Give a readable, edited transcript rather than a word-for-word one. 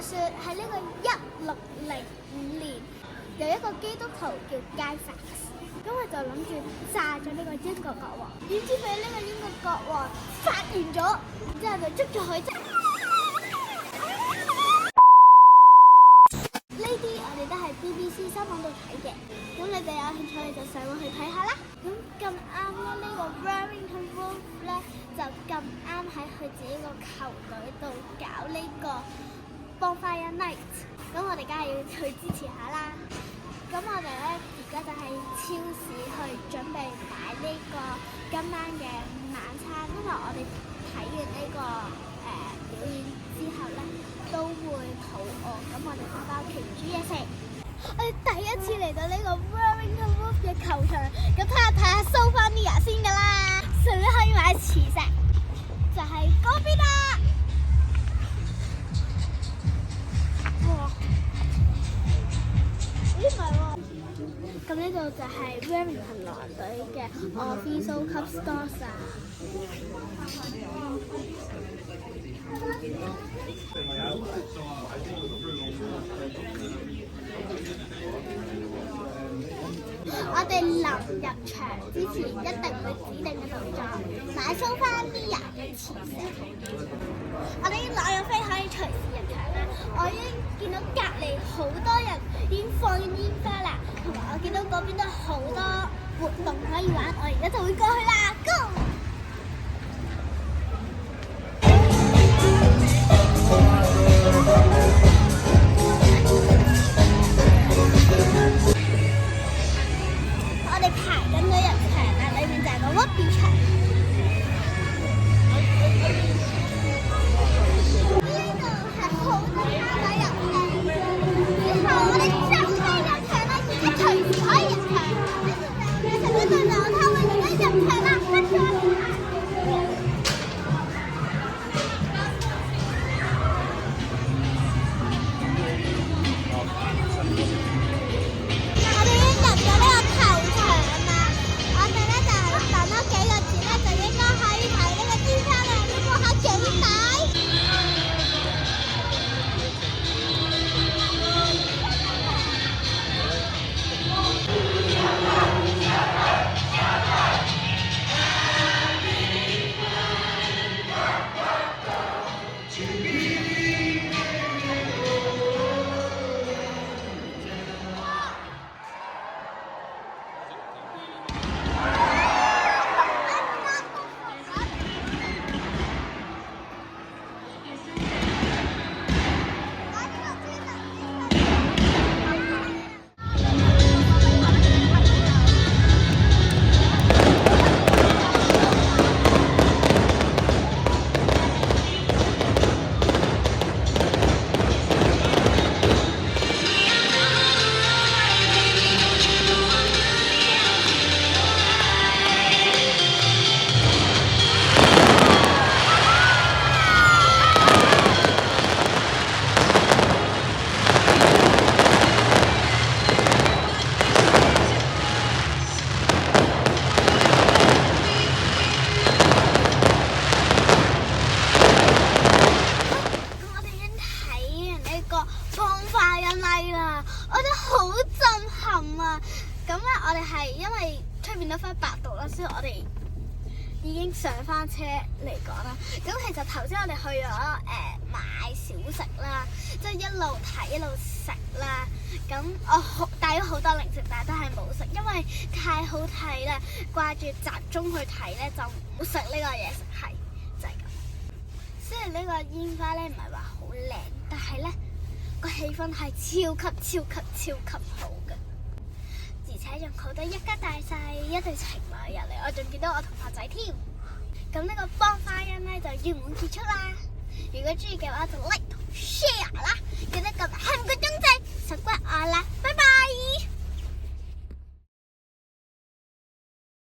話說喺呢個1605年，有一個基督徒叫 Guy Fawkes，咁佢就諗住炸咗呢個英國國王，點知俾呢個英國國王發現咗，之後就捉咗佢。呢啲我哋都係 BBC 新聞度睇嘅，咁你哋有興趣你就上網去睇下啦。咁咁啱咧，呢個 Warrington Wolf 咧就咁啱喺佢自己個球隊度搞呢個 Bonfire Night， 咁我哋梗係要去支持下啦。咁我哋咧而家就喺超市去準備買呢個今晚嘅晚餐，因為我哋睇完呢個表演之後咧都會肚餓，咁我哋就翻屋企煮嘢食。我哋第一次嚟到呢個 Warrington Wolf 嘅球場，咁睇下 Sophia 先㗎啦，順便可以買磁石，就係嗰邊啦。哇！咦唔係喎，咁呢度就係 Warrington 狼隊嘅 Official Cup Stores 啊。我哋臨入場之前一定會指定嘅動作，買Sophia嘅磁石。我哋啲攞咗飛可以隨時入場啦。我已經見到隔離好多人已經放緊煙花啦，同埋我見到嗰邊都好多活動可以玩，我而家就會過去啦 ，Go！咁咧，我哋係因為出邊都翻8度啦，所以我哋已經上翻車嚟講啦。咁其實頭先我哋去咗買小食啦，即係一路睇一路食啦。咁我帶咗好多零食，但係都係冇食，因為太好睇啦，掛住集中去睇咧，就唔好食呢個嘢食，係就係咁。雖然呢個煙花咧唔係話好靚，但係咧個氣氛係超級好嘅。而且仲好多一家大細一對情侶入嚟，我仲見到我同學仔添。咁呢個Bonfire咧就圓滿結束啦。如果中意嘅話就 like 同 share 啦，記得撳下個鐘仔，subscribe我啦，拜拜。